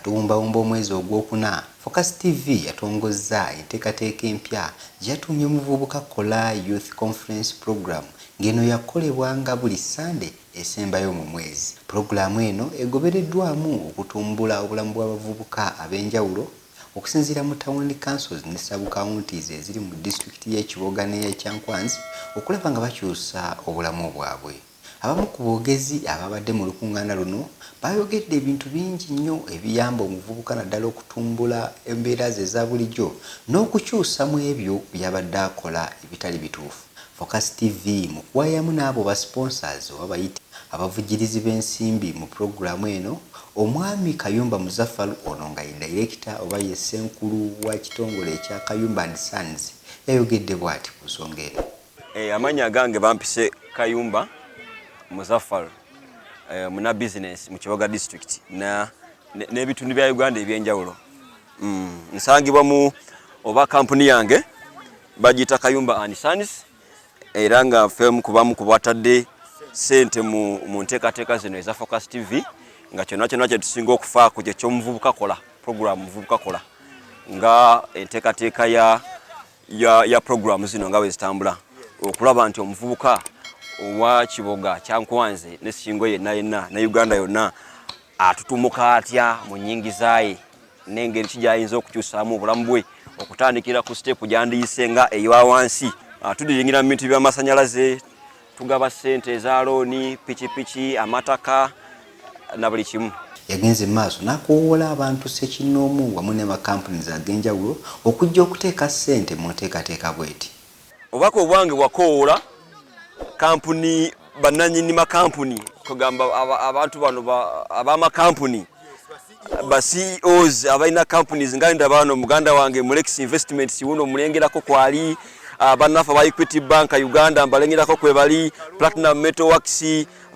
Ng'atuwumbawumba omwezi ogwokuna, Focus TV yatongozza enteekateeka empya gy'atuumye Muvubukakola Youth Conference Program ng'eno yakolebwa nga buli Sunday esembayo mu mwezi. Pulogulaamu eno egobereddwamu okutumbula obulamu bw'abavubuka ab'enjawulo okusinziira mu town councils ne sub-counties eziri mu disitulikiti y'e Kiboga n'eya Kyankwanzi okulaba nga bakyusa obulamu bwabwe. Abamu ku boogezi ababadde mu lukungaana luno bayogedde ebintu bingi nnyo ebiyamba omuvubuka naddala okutumbula embeera ze eza bulijjo n'okukyusa mu ebyo by'abadde akola ebitali bituufu. Focus TV mu kuwayamu n'abo ba sponsors oba bayite abavujjirizi b'ensimbi mu pulogulaamu eno, Omwami Kayumba Muzaffaru ono nga ye director oba ye ssenkulu wa kitongole ekya Kayumba and Sons yayogedde bw'ati ku nsonga eno. Amanya gange bampise Kayumba Muzaffaru muna business mu Kiboga district n'ebitundu bya Uganda ebyenjawulo. Nsangibwa mu oba company yange bagita Kayumba and Sons era nga femu kubamu kubatadde sente mu nteekateeka zino eza Focus TV nga kyonna kye tusinga okufaako kye ky'Omuvubukakola Program Muvubukakola nga enteekateeka ya program zino nga bwe zitambula okulaba nti omuvubuka owa Kiboga Kyankwanzi ne Singo yenna ne Uganda yonna atutumuka atya mu nnyingiza ye n'engeri ki gy'ayinza okukyusaamu obulamu bwe okutandikira ku step gy'andiyise nga eya wansi. Tudiyingira mu bintu by'amasannyalaze, tugaba ssente eza looni, pikipiki, amataka na buli kimu. Yagenze maaso n'akoowoola abantu ssekinnoomu wamu ne makampuniz ag'enjawulo okujja okuteeka ssente mu nteekateeka bw'eti. Obubaka obwange bwakoowoola kampuni bannannyini makampuni kugamba abantu bano ab'amakampuni ba CEOs abalina companies nga ndaba bano muganda wange Mulex Investments wuno mulengerako kwali bannaffe ba Equity Bank Uganda mbalengerako kwe bali Platinum Metal Works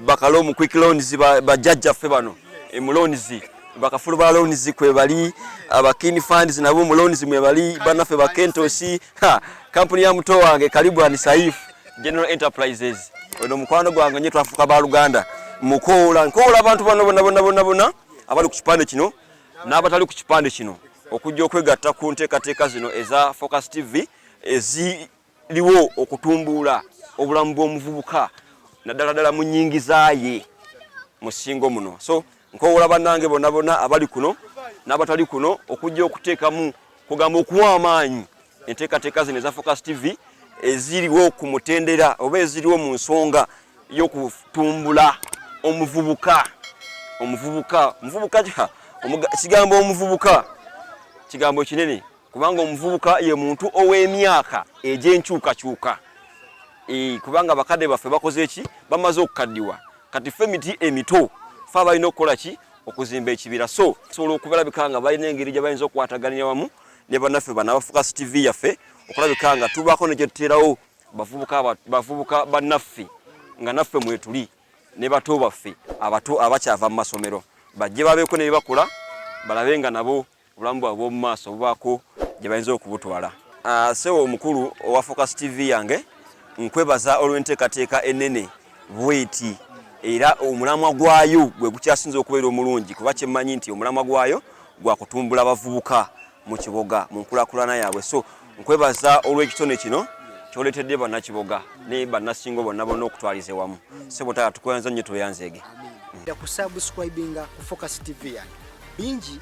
bakalo mu quick loans bajjajjaffe bano mu loans bakafulu ba loans kwe bali abakini funds nabo mu loans mwe bali bannaffe ba Kentosi company ya muto wange Karibu and Saif General Enterprises ono mukwano gwange nye twafuka ba Luganda nkola abantu bano bonna abali ku kipande kino n'abatali ku kipande kino okujja okwegatta ku nteekateeka zino eza Focus TV eziriwo okutumbula obulamu bw'omuvubuka naddala mu nnyingiza ye mu Singo muno. So nkowoola bannange bonna abali kuno n'abatali kuno okujja okuteekamu kugamba okuwa amaanyi enteekateeka zino eza Focus TV eziriwo ku mutendera oba eziriwo mu nsonga y'okutumbula omuvubuka kigambo omuvubuka kigambo kinene kubanga omuvubuka ye muntu ow'emyaka egy'enkyukakyuka kubanga abakadde baffe bakoze eki bamaze okukaddiwa kati ffe emiti emito fe abalina okukola ki okuzimba ekibira so sobola okubalabika nga balina engeri gye bayinza okukwataganira wamu ne bannaffe bano aba Focus TV yaffe okulabika nga tubaako ne gye tuteerawo bavubuka bannaffe nga naffe mwetuli ne bato baffe abato abakyava mu masomero bajje babeeko ne bakola balabe nga nabo obulamu bwabwe mu maaso bubaako gye bayinza okubutwala. Sewo omukulu owa Focus TV yange nkwebaza olw'enteekateeka ennene bweti era omulamwa gwayo gwe gukyasinza okubeera omulungi kuba kyemmanyi nti omulamwa gwayo gwa kutumbula abavubuka mu Kiboga mu nkulaakulana yaabwe. So nkwebaza olw'ekitone kino kyoletedde bannakiboga ne bannasingo bonna okutwalize wamu. Sebo tata tukwanza nnyo tuyanzeege. Ya kusubscribinga ku Focus TV yange bingi